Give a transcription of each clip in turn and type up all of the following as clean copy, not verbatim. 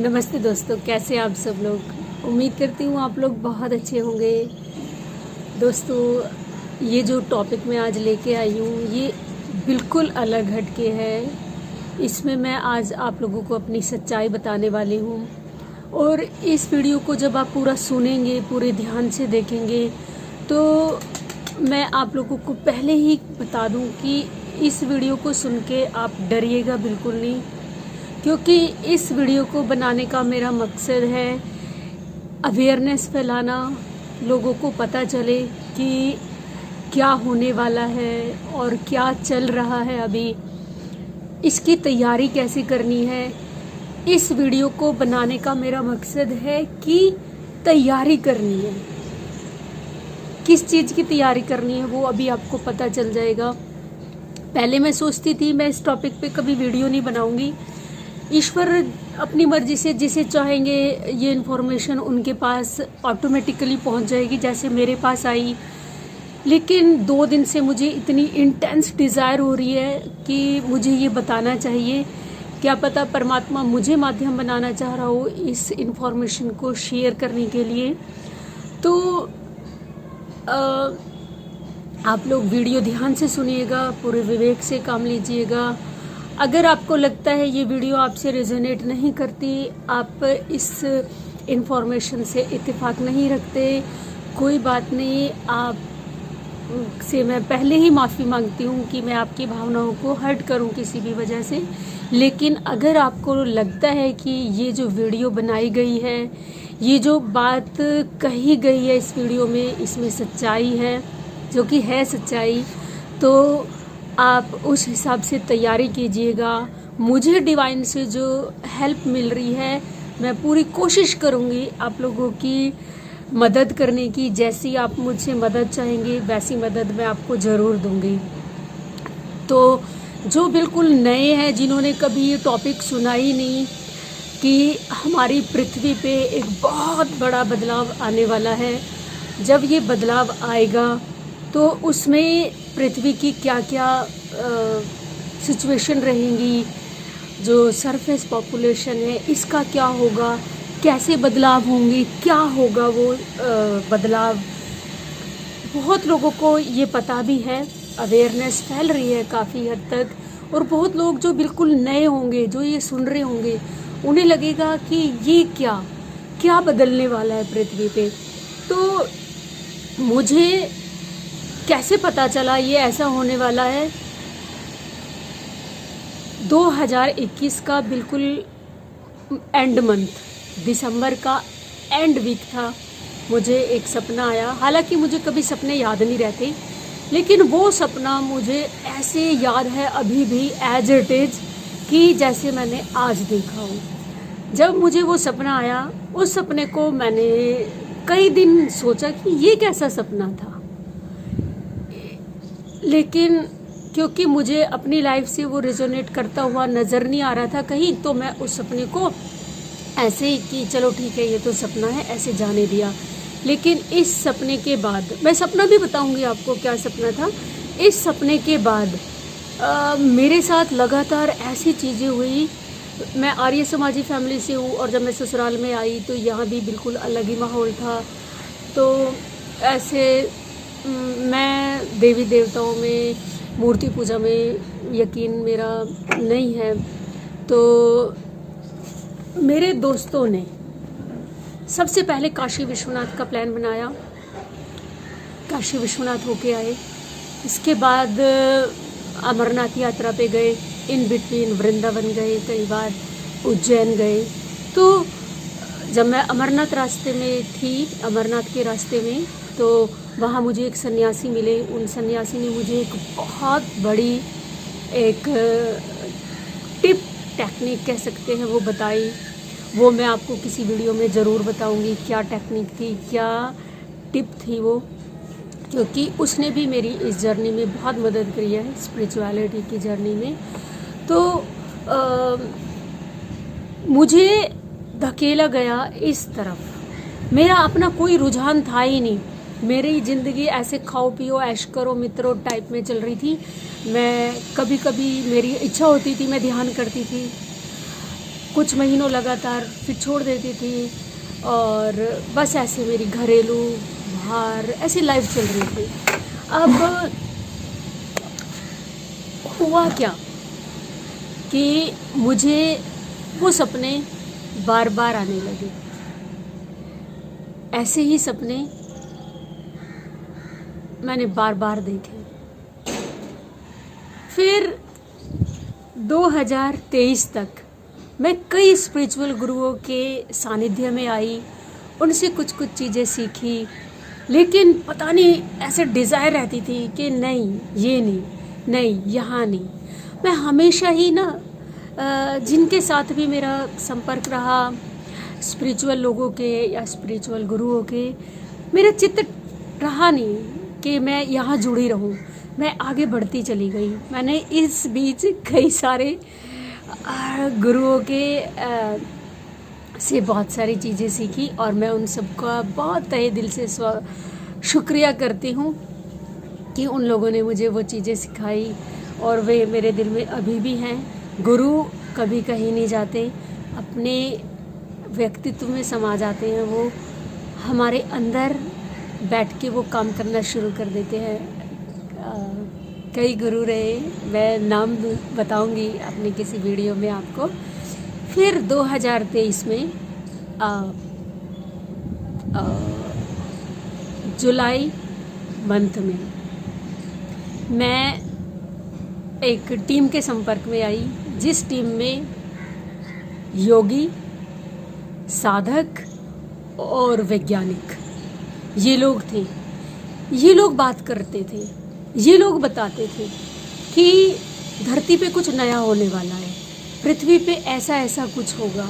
नमस्ते दोस्तों, कैसे आप सब लोग। उम्मीद करती हूँ आप लोग बहुत अच्छे होंगे। दोस्तों, ये जो टॉपिक मैं आज लेके आई हूँ ये बिल्कुल अलग हटके है। इसमें मैं आज आप लोगों को अपनी सच्चाई बताने वाली हूँ और इस वीडियो को जब आप पूरा सुनेंगे, पूरे ध्यान से देखेंगे, तो मैं आप लोगों को पहले ही बता दूँ कि इस वीडियो को सुन के आप डरिएगा बिल्कुल नहीं, क्योंकि इस वीडियो को बनाने का मेरा मकसद है अवेयरनेस फैलाना, लोगों को पता चले कि क्या होने वाला है और क्या चल रहा है अभी, इसकी तैयारी कैसे करनी है। इस वीडियो को बनाने का मेरा मकसद है कि तैयारी करनी है। किस चीज़ की तैयारी करनी है वो अभी आपको पता चल जाएगा। पहले मैं सोचती थी मैं इस टॉपिक पे कभी वीडियो नहीं बनाऊंगी। ईश्वर अपनी मर्जी से जिसे चाहेंगे ये इन्फॉर्मेशन उनके पास ऑटोमेटिकली पहुंच जाएगी, जैसे मेरे पास आई। लेकिन 2 दिन से मुझे इतनी इंटेंस डिज़ायर हो रही है कि मुझे ये बताना चाहिए। क्या पता परमात्मा मुझे माध्यम बनाना चाह रहा हो इस इन्फॉर्मेशन को शेयर करने के लिए। तो आप लोग वीडियो ध्यान से सुनिएगा, पूरे विवेक से काम लीजिएगा। अगर आपको लगता है ये वीडियो आपसे रेजोनेट नहीं करती, आप इस इन्फॉर्मेशन से इत्तेफाक नहीं रखते, कोई बात नहीं। आप से मैं पहले ही माफ़ी मांगती हूँ कि मैं आपकी भावनाओं को हर्ट करूँ किसी भी वजह से। लेकिन अगर आपको लगता है कि ये जो वीडियो बनाई गई है, ये जो बात कही गई है इस वीडियो में, इसमें सच्चाई है, जो कि है सच्चाई, तो आप उस हिसाब से तैयारी कीजिएगा। मुझे डिवाइन से जो हेल्प मिल रही है, मैं पूरी कोशिश करूँगी आप लोगों की मदद करने की। जैसी आप मुझसे मदद चाहेंगे वैसी मदद मैं आपको ज़रूर दूँगी। तो जो बिल्कुल नए हैं, जिन्होंने कभी ये टॉपिक सुना ही नहीं कि हमारी पृथ्वी पे एक बहुत बड़ा बदलाव आने वाला है, जब ये बदलाव आएगा तो उसमें पृथ्वी की क्या क्या सिचुएशन रहेंगी, जो सरफेस पॉपुलेशन है इसका क्या होगा, कैसे बदलाव होंगे, क्या होगा वो बदलाव। बहुत लोगों को ये पता भी है, अवेयरनेस फैल रही है काफ़ी हद तक। और बहुत लोग जो बिल्कुल नए होंगे, जो ये सुन रहे होंगे, उन्हें लगेगा कि ये क्या क्या बदलने वाला है पृथ्वी पे। तो मुझे कैसे पता चला ये ऐसा होने वाला है। 2021 का बिल्कुल एंड मंथ, दिसंबर का एंड वीक था, मुझे एक सपना आया। हालांकि मुझे कभी सपने याद नहीं रहते, लेकिन वो सपना मुझे ऐसे याद है अभी भी एज इट इज़ कि जैसे मैंने आज देखा हो। जब मुझे वो सपना आया, उस सपने को मैंने कई दिन सोचा कि ये कैसा सपना था, लेकिन क्योंकि मुझे अपनी लाइफ से वो रेजोनेट करता हुआ नज़र नहीं आ रहा था कहीं, तो मैं उस सपने को ऐसे ही कि चलो ठीक है ये तो सपना है, ऐसे जाने दिया। लेकिन इस सपने के बाद, मैं सपना भी बताऊंगी आपको क्या सपना था। इस सपने के बाद मेरे साथ लगातार ऐसी चीज़ें हुई। मैं आर्य समाजी फैमिली से हूँ और जब मैं ससुराल में आई तो यहाँ भी बिल्कुल अलग ही माहौल था। तो ऐसे मैं देवी देवताओं में, मूर्ति पूजा में यकीन मेरा नहीं है। तो मेरे दोस्तों ने सबसे पहले काशी विश्वनाथ का प्लान बनाया, काशी विश्वनाथ होके आए। इसके बाद अमरनाथ यात्रा पे गए, इन बिटवीन वृंदावन गए, कई बार उज्जैन गए। तो जब मैं अमरनाथ रास्ते में थी, अमरनाथ के रास्ते में, तो वहाँ मुझे एक सन्यासी मिले। उन सन्यासी ने मुझे एक बहुत बड़ी एक टिप, टेक्निक कह सकते हैं, वो बताई। वो मैं आपको किसी वीडियो में ज़रूर बताऊंगी क्या टेक्निक थी, क्या टिप थी वो, क्योंकि उसने भी मेरी इस जर्नी में बहुत मदद करी है, स्पिरिचुअलिटी की जर्नी में। तो मुझे धकेला गया इस तरफ। मेरा अपना कोई रुझान था ही नहीं, मेरी ज़िंदगी ऐसे खाओ पियो ऐश करो मित्रों टाइप में चल रही थी। मैं कभी कभी मेरी इच्छा होती थी, मैं ध्यान करती थी, कुछ महीनों लगातार फिर छोड़ देती थी और बस ऐसे मेरी घरेलू बाहर ऐसी लाइफ चल रही थी। अब हुआ क्या कि मुझे वो सपने बार बार आने लगे। ऐसे ही सपने मैंने बार बार देखे। फिर 2023 तक मैं कई स्पिरिचुअल गुरुओं के सानिध्य में आई, उनसे कुछ कुछ चीज़ें सीखी, लेकिन पता नहीं ऐसे डिज़ायर रहती थी कि नहीं ये नहीं यहाँ नहीं। मैं हमेशा ही ना जिनके साथ भी मेरा संपर्क रहा, स्पिरिचुअल लोगों के या स्पिरिचुअल गुरुओं के, मेरा चित्त रहा नहीं कि मैं यहाँ जुड़ी रहूँ। मैं आगे बढ़ती चली गई। मैंने इस बीच कई सारे गुरुओं के से बहुत सारी चीज़ें सीखी और मैं उन सबका बहुत तहे दिल से शुक्रिया करती हूँ कि उन लोगों ने मुझे वो चीज़ें सिखाई और वे मेरे दिल में अभी भी हैं। गुरु कभी कहीं नहीं जाते, अपने व्यक्तित्व में समा जाते हैं। वो हमारे अंदर बैठ के वो काम करना शुरू कर देते हैं। कई गुरु रहे, मैं नाम बताऊंगी अपनी किसी वीडियो में आपको। फिर 2023 में जुलाई मंथ में मैं एक टीम के संपर्क में आई, जिस टीम में योगी, साधक और वैज्ञानिक ये लोग थे। ये लोग बात करते थे, ये लोग बताते थे कि धरती पे कुछ नया होने वाला है, पृथ्वी पे ऐसा ऐसा कुछ होगा।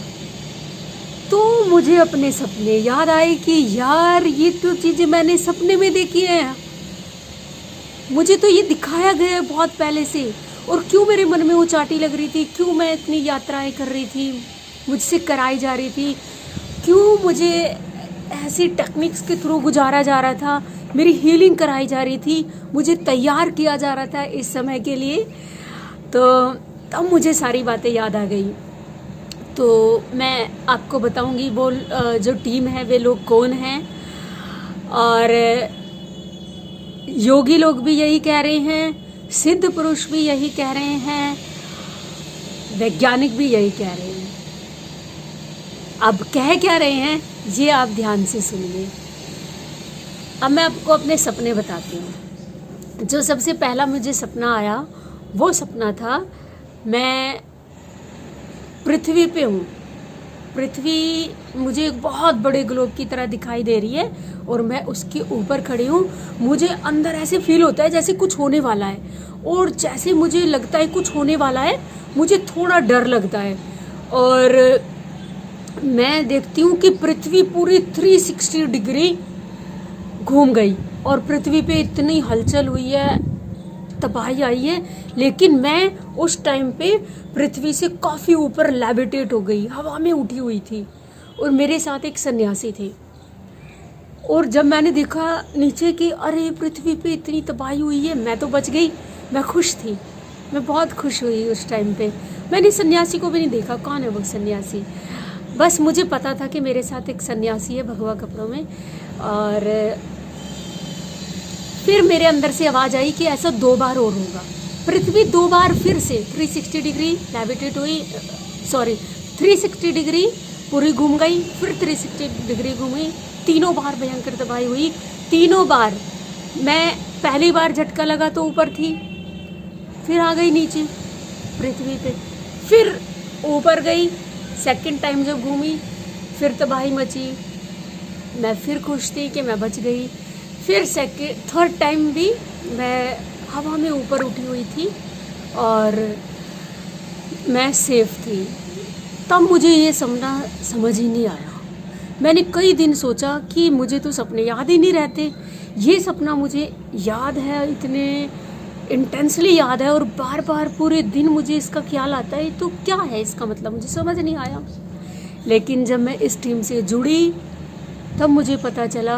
तो मुझे अपने सपने याद आए कि यार ये तो चीज़ें मैंने सपने में देखी है, मुझे तो ये दिखाया गया है बहुत पहले से, और क्यों मेरे मन में वो चाटी लग रही थी, क्यों मैं इतनी यात्राएं कर रही थी, मुझसे कराई जा रही थी, क्यों मुझे ऐसी टेक्निक्स के थ्रू गुजारा जा रहा था, मेरी हीलिंग कराई जा रही थी, मुझे तैयार किया जा रहा था इस समय के लिए। तो तब मुझे सारी बातें याद आ गई। तो मैं आपको बताऊंगी वो जो टीम है वे लोग कौन हैं। और योगी लोग भी यही कह रहे हैं, सिद्ध पुरुष भी यही कह रहे हैं, वैज्ञानिक भी यही कह रहे हैं। अब कह क्या रहे हैं ये आप ध्यान से सुनिए। अब मैं आपको अपने सपने बताती हूँ। जो सबसे पहला मुझे सपना आया वो सपना था मैं पृथ्वी पे हूँ। पृथ्वी मुझे एक बहुत बड़े ग्लोब की तरह दिखाई दे रही है और मैं उसके ऊपर खड़ी हूँ। मुझे अंदर ऐसे फील होता है जैसे कुछ होने वाला है, और जैसे मुझे लगता है कुछ होने वाला है मुझे थोड़ा डर लगता है। और मैं देखती हूँ कि पृथ्वी पूरी 360 डिग्री घूम गई और पृथ्वी पे इतनी हलचल हुई है, तबाही आई है, लेकिन मैं उस टाइम पे पृथ्वी से काफ़ी ऊपर लेविटेट हो गई, हवा में उठी हुई थी। और मेरे साथ एक सन्यासी थे। और जब मैंने देखा नीचे कि अरे पृथ्वी पे इतनी तबाही हुई है, मैं तो बच गई। मैं खुश थी, मैं बहुत खुश हुई उस टाइम पे। मैंने सन्यासी को भी नहीं देखा, कौन है वो सन्यासी, बस मुझे पता था कि मेरे साथ एक सन्यासी है भगवा कपड़ों में। और फिर मेरे अंदर से आवाज़ आई कि ऐसा 2 बार और होगा। पृथ्वी 2 बार फिर से 360 डिग्री लेविटेट हुई, 360 डिग्री पूरी घूम गई, फिर 360 डिग्री घूमी। 3 बार भयंकर तबाही हुई। 3 बार मैं पहली बार झटका लगा तो ऊपर थी, फिर आ गई नीचे पृथ्वी पे, फिर ऊपर गई। सेकंड टाइम जब घूमी फिर तबाही मची। मैं फिर खुश थी कि मैं बच गई। फिर थर्ड टाइम भी मैं हवा में ऊपर उठी हुई थी और मैं सेफ थी। तब मुझे ये सपना समझ ही नहीं आया। मैंने कई दिन सोचा कि मुझे तो सपने याद ही नहीं रहते, ये सपना मुझे याद है, इतने इंटेंसली याद है और बार बार पूरे दिन मुझे इसका ख्याल आता है, तो क्या है इसका मतलब, मुझे समझ नहीं आया। लेकिन जब मैं इस टीम से जुड़ी तब मुझे पता चला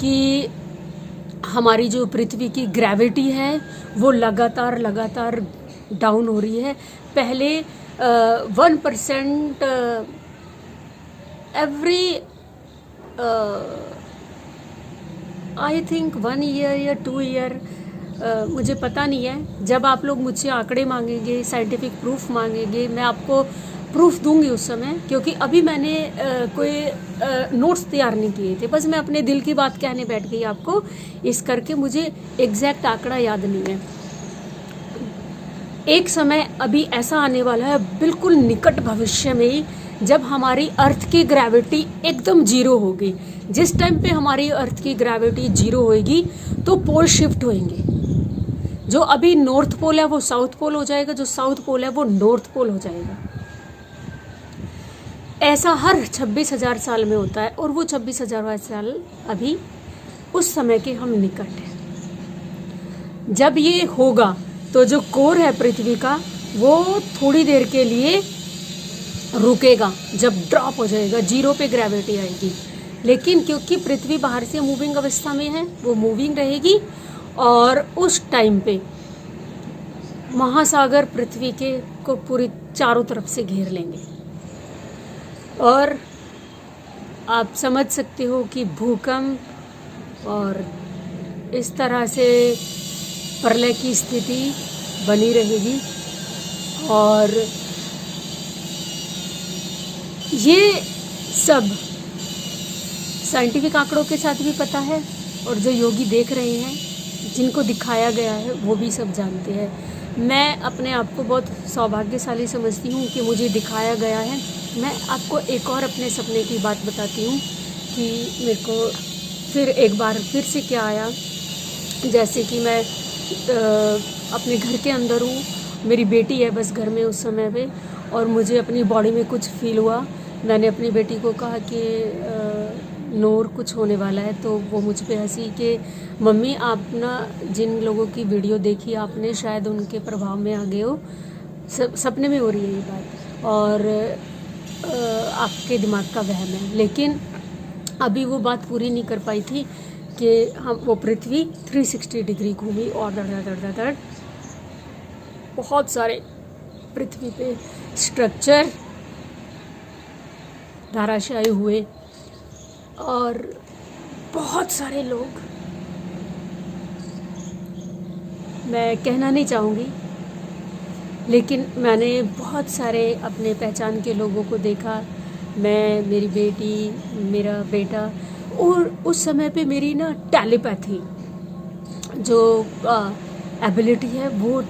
कि हमारी जो पृथ्वी की ग्रेविटी है वो लगातार डाउन हो रही है। पहले 1% एवरी आई थिंक 1 ईयर या 2 ईयर, मुझे पता नहीं है। जब आप लोग मुझसे आंकड़े मांगेंगे, साइंटिफिक प्रूफ मांगेंगे, मैं आपको प्रूफ दूंगी उस समय, क्योंकि अभी मैंने कोई नोट्स तैयार नहीं किए थे, बस मैं अपने दिल की बात कहने बैठ गई आपको, इस करके मुझे एग्जैक्ट आंकड़ा याद नहीं है। एक समय अभी ऐसा आने वाला है बिल्कुल निकट भविष्य में ही, जब हमारी अर्थ की ग्रेविटी एकदम जीरो होगी। जिस टाइम पे हमारी अर्थ की ग्रेविटी जीरो होगी तो पोल शिफ्ट होंगे। जो अभी नॉर्थ पोल है वो साउथ पोल हो जाएगा, जो साउथ पोल है वो नॉर्थ पोल हो जाएगा। ऐसा हर 26,000 साल में होता है, और वो 26,000 साल अभी उस समय के हम निकट हैं। जब ये होगा तो जो कोर है पृथ्वी का वो थोड़ी देर के लिए रुकेगा, जब ड्रॉप हो जाएगा, जीरो पे ग्रेविटी आएगी। लेकिन क्योंकि पृथ्वी बाहर से मूविंग अवस्था में है, वो मूविंग रहेगी, और उस टाइम पे महासागर पृथ्वी के को पूरी चारों तरफ से घेर लेंगे। और आप समझ सकते हो कि भूकंप और इस तरह से प्रलय की स्थिति बनी रहेगी। और ये सब साइंटिफिक आंकड़ों के साथ भी पता है, और जो योगी देख रहे हैं, जिनको दिखाया गया है, वो भी सब जानते हैं। मैं अपने आप को बहुत सौभाग्यशाली समझती हूँ कि मुझे दिखाया गया है। मैं आपको एक और अपने सपने की बात बताती हूँ कि मेरे को फिर एक बार फिर से क्या आया। जैसे कि मैं अपने घर के अंदर हूँ, मेरी बेटी है बस घर में उस समय पे, और मुझे अपनी बॉडी में कुछ फील हुआ। मैंने अपनी बेटी को कहा कि नूर कुछ होने वाला है, तो वो मुझ पे हंसी कि मम्मी आप ना जिन लोगों की वीडियो देखी आपने, शायद उनके प्रभाव में आ गए हो, सपने में हो रही है ये बात, और आपके दिमाग का वहम है। लेकिन अभी वो बात पूरी नहीं कर पाई थी कि हम वो पृथ्वी 360 डिग्री घूमी, और दड़ बहुत सारे पृथ्वी पे स्ट्रक्चर धराशायी हुए, और बहुत सारे लोग, मैं कहना नहीं चाहूँगी, लेकिन मैंने बहुत सारे अपने पहचान के लोगों को देखा। मैं, मेरी बेटी, मेरा बेटा, और उस समय पे मेरी ना टेलीपैथी जो एबिलिटी है वो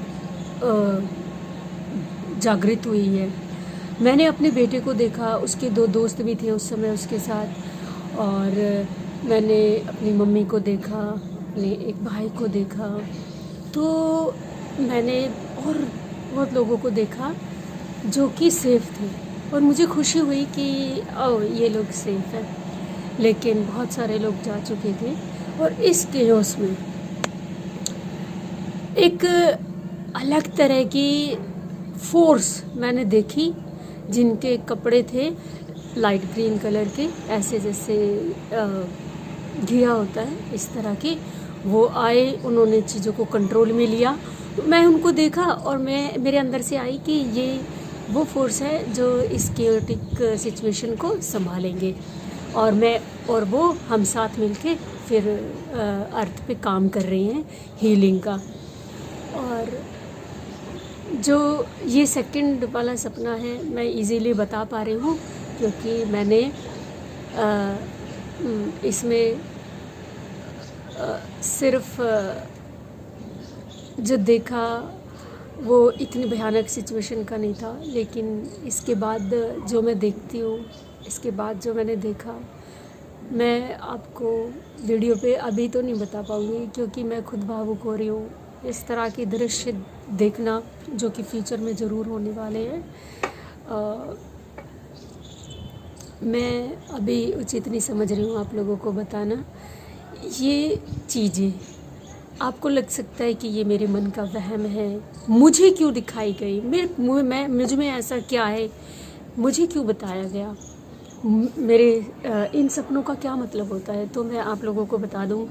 जागृत हुई है। मैंने अपने बेटे को देखा, उसके 2 दोस्त भी थे उस समय उसके साथ, और मैंने अपनी मम्मी को देखा, अपने एक भाई को देखा, तो मैंने और बहुत लोगों को देखा जो कि सेफ थे, और मुझे खुशी हुई कि ये लोग सेफ हैं। लेकिन बहुत सारे लोग जा चुके थे, और इस केओस में एक अलग तरह की फोर्स मैंने देखी, जिनके कपड़े थे लाइट ग्रीन कलर के, ऐसे जैसे घिया होता है इस तरह के। वो आए, उन्होंने चीज़ों को कंट्रोल में लिया। मैं उनको देखा, और मेरे अंदर से आई कि ये वो फोर्स है जो इस केओटिक सिचुएशन को संभालेंगे, और वो हम साथ मिलके फिर अर्थ पे काम कर रहे हैं हीलिंग का। और जो ये सेकंड वाला सपना है मैं इजीली बता पा रही हूँ, क्योंकि मैंने इसमें सिर्फ जो देखा वो इतनी भयानक सिचुएशन का नहीं था। लेकिन इसके बाद जो मैं देखती हूँ, इसके बाद जो मैंने देखा, मैं आपको वीडियो पे अभी तो नहीं बता पाऊँगी, क्योंकि मैं खुद भावुक हो रही हूँ। इस तरह के दृश्य देखना जो कि फ्यूचर में ज़रूर होने वाले हैं, मैं अभी उचित नहीं समझ रही हूँ आप लोगों को बताना। ये चीज़ें आपको लग सकता है कि ये मेरे मन का वहम है, मुझे क्यों दिखाई गई, मुझ में ऐसा क्या है, मुझे क्यों बताया गया, मेरे इन सपनों का क्या मतलब होता है। तो मैं आप लोगों को बता दूं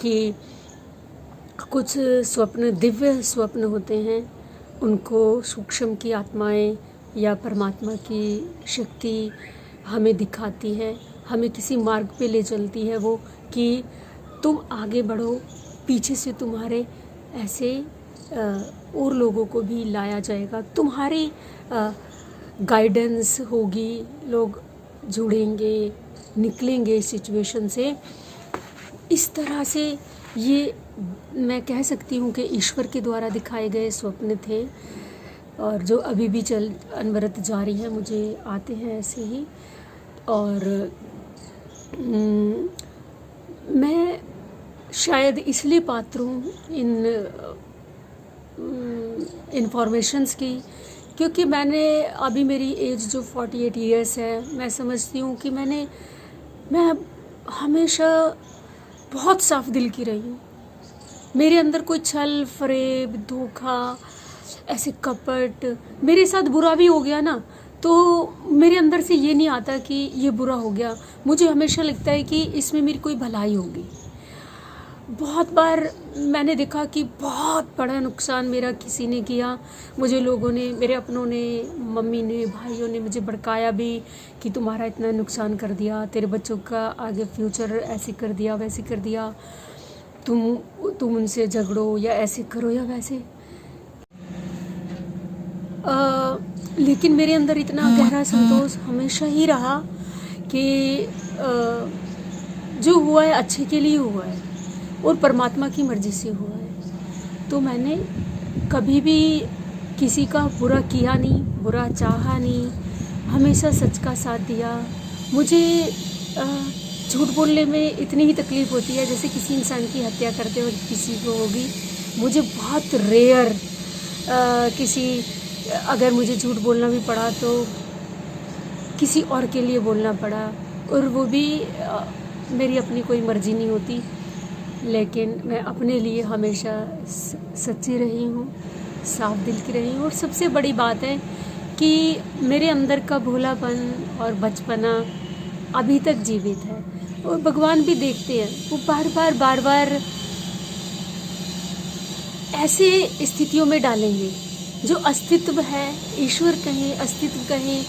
कि कुछ स्वप्न दिव्य स्वप्न होते हैं, उनको सूक्ष्म की आत्माएं या परमात्मा की शक्ति हमें दिखाती है, हमें किसी मार्ग पे ले चलती है वो, कि तुम आगे बढ़ो, पीछे से तुम्हारे ऐसे और लोगों को भी लाया जाएगा, तुम्हारी गाइडेंस होगी, लोग जुड़ेंगे, निकलेंगे इस सिचुएशन से। इस तरह से ये मैं कह सकती हूँ कि ईश्वर के द्वारा दिखाए गए स्वप्न थे, और जो अभी भी अनवरत जारी हैं, मुझे आते हैं ऐसे ही। और मैं शायद इसलिए पात्र हूँ इन इंफॉर्मेशंस की, क्योंकि मैंने अभी मेरी एज जो 48 ईयर्स है, मैं समझती हूँ कि मैं हमेशा बहुत साफ दिल की रही हूँ। मेरे अंदर कोई छल फरेब धोखा ऐसे कपट, मेरे साथ बुरा भी हो गया ना, तो मेरे अंदर से ये नहीं आता कि ये बुरा हो गया, मुझे हमेशा लगता है कि इसमें मेरी कोई भलाई होगी। बहुत बार मैंने देखा कि बहुत बड़ा नुकसान मेरा किसी ने किया, मुझे लोगों ने, मेरे अपनों ने, मम्मी ने, भाइयों ने मुझे भड़काया भी कि तुम्हारा इतना नुकसान कर दिया, तेरे बच्चों का आगे फ्यूचर ऐसे कर दिया, वैसे कर दिया, तुम उनसे झगड़ो या ऐसे करो या वैसे। लेकिन मेरे अंदर इतना गहरा संतोष हमेशा ही रहा कि जो हुआ है अच्छे के लिए हुआ है और परमात्मा की मर्ज़ी से हुआ है। तो मैंने कभी भी किसी का बुरा किया नहीं, बुरा चाहा नहीं, हमेशा सच का साथ दिया। मुझे झूठ बोलने में इतनी ही तकलीफ़ होती है जैसे किसी इंसान की हत्या करते वक्त किसी को होगी। मुझे बहुत रेयर अगर मुझे झूठ बोलना भी पड़ा तो किसी और के लिए बोलना पड़ा, और वो भी मेरी अपनी कोई मर्ज़ी नहीं होती, लेकिन मैं अपने लिए हमेशा सच्ची रही हूँ, साफ दिल की रही हूँ। और सबसे बड़ी बात है कि मेरे अंदर का भोलापन और बचपना अभी तक जीवित है, और भगवान भी देखते हैं, वो बार बार ऐसे स्थितियों में डालेंगे जो अस्तित्व है, ईश्वर कहें, अस्तित्व कहें,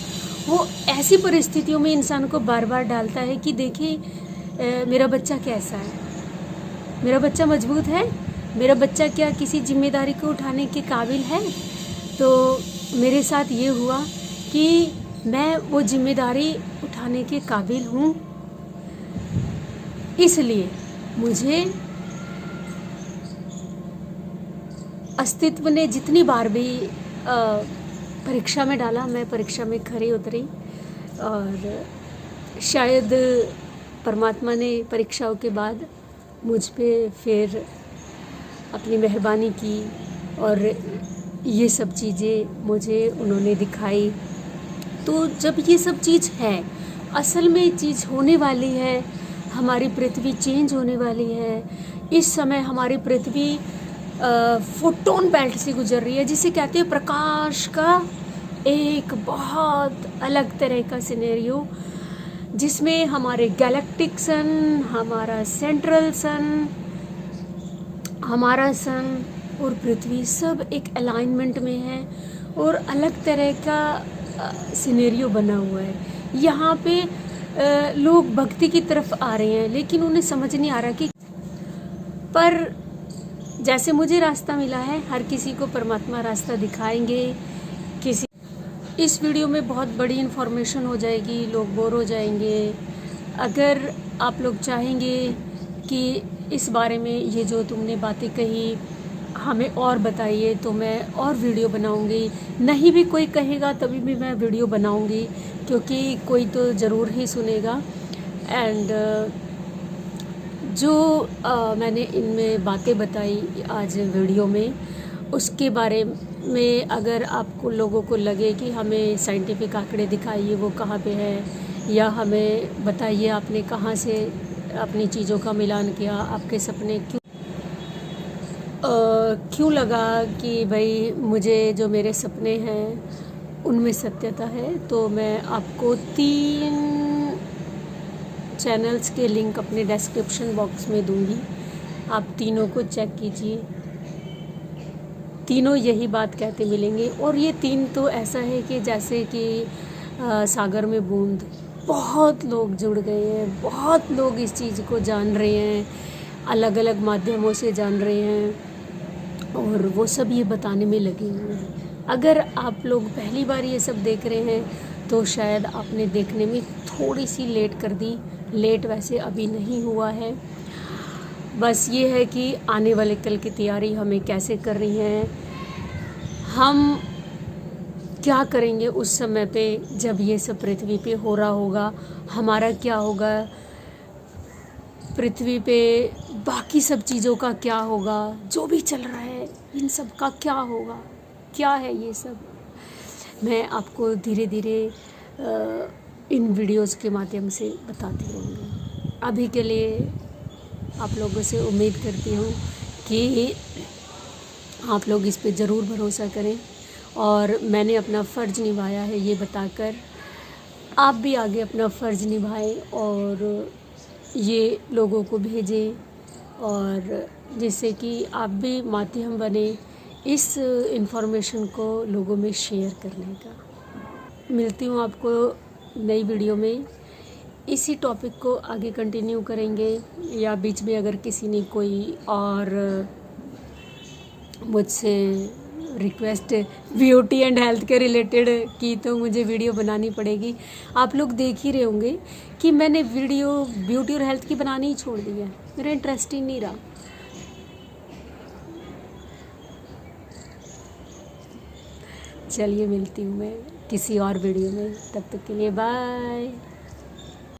वो ऐसी परिस्थितियों में इंसान को बार बार डालता है कि देखिए मेरा बच्चा कैसा है, मेरा बच्चा मजबूत है, मेरा बच्चा क्या किसी जिम्मेदारी को उठाने के काबिल है। तो मेरे साथ ये हुआ कि मैं वो जिम्मेदारी उठाने के काबिल हूँ, इसलिए मुझे अस्तित्व ने जितनी बार भी परीक्षा में डाला, मैं परीक्षा में खरी उतरी, और शायद परमात्मा ने परीक्षाओं के बाद मुझ पे फिर अपनी मेहरबानी की, और ये सब चीज़ें मुझे उन्होंने दिखाई। तो जब ये सब चीज़ है, असल में चीज़ होने वाली है, हमारी पृथ्वी चेंज होने वाली है। इस समय हमारी पृथ्वी फोटोन बेल्ट से गुजर रही है, जिसे कहते हैं प्रकाश का एक बहुत अलग तरह का सिनेरियो, जिसमें हमारे गैलेक्टिक सन, हमारा सेंट्रल सन, हमारा सन और पृथ्वी सब एक अलाइनमेंट में है, और अलग तरह का सिनेरियो बना हुआ है। यहाँ पे लोग भक्ति की तरफ आ रहे हैं, लेकिन उन्हें समझ नहीं आ रहा कि, पर जैसे मुझे रास्ता मिला है, हर किसी को परमात्मा रास्ता दिखाएंगे। इस वीडियो में बहुत बड़ी इन्फॉर्मेशन हो जाएगी, लोग बोर हो जाएंगे। अगर आप लोग चाहेंगे कि इस बारे में ये जो तुमने बातें कही हमें और बताइए, तो मैं और वीडियो बनाऊंगी। नहीं भी कोई कहेगा तभी भी मैं वीडियो बनाऊंगी, क्योंकि कोई तो ज़रूर ही सुनेगा। एंड जो मैंने इनमें बातें बताई आज वीडियो में, उसके बारे में अगर आपको लोगों को लगे कि हमें साइंटिफिक आंकड़े दिखाइए वो कहाँ पे है, या हमें बताइए आपने कहाँ से अपनी चीज़ों का मिलान किया, आपके सपने क्यों लगा कि भाई मुझे जो मेरे सपने हैं उनमें सत्यता है, तो मैं आपको 3 चैनल्स के लिंक अपने डिस्क्रिप्शन बॉक्स में दूंगी, आप तीनों को चेक कीजिए। तीनों यही बात कहते मिलेंगे। और ये तीन तो ऐसा है कि जैसे कि सागर में बूंद, बहुत लोग जुड़ गए हैं, बहुत लोग इस चीज़ को जान रहे हैं, अलग अलग माध्यमों से जान रहे हैं और वो सब ये बताने में लगे हुए हैं। अगर आप लोग पहली बार ये सब देख रहे हैं तो शायद आपने देखने में थोड़ी सी लेट कर दी। लेट वैसे अभी नहीं हुआ है, बस ये है कि आने वाले कल की तैयारी हमें कैसे कर रही हैं, हम क्या करेंगे उस समय पे जब ये सब पृथ्वी पे हो रहा होगा, हमारा क्या होगा पृथ्वी पे, बाकी सब चीज़ों का क्या होगा, जो भी चल रहा है इन सब का क्या होगा, क्या है ये सब, मैं आपको धीरे धीरे इन वीडियोस के माध्यम से बताती रहूँगी। अभी के लिए आप लोगों से उम्मीद करती हूँ कि आप लोग इस पे ज़रूर भरोसा करें और मैंने अपना फ़र्ज़ निभाया है ये बताकर, आप भी आगे अपना फ़र्ज़ निभाएं और ये लोगों को भेजें और जिससे कि आप भी माध्यम बने इस इन्फॉर्मेशन को लोगों में शेयर करने का। मिलती हूँ आपको नई वीडियो में। इसी टॉपिक को आगे कंटिन्यू करेंगे या बीच में अगर किसी ने कोई और मुझसे रिक्वेस्ट ब्यूटी एंड हेल्थ के रिलेटेड की तो मुझे वीडियो बनानी पड़ेगी। आप लोग देख ही रहे होंगे कि मैंने वीडियो ब्यूटी और हेल्थ की बनानी ही छोड़ दी है, मेरा इंटरेस्ट ही नहीं रहा। चलिए मिलती हूँ मैं किसी और वीडियो में, तब तक के लिए बाय।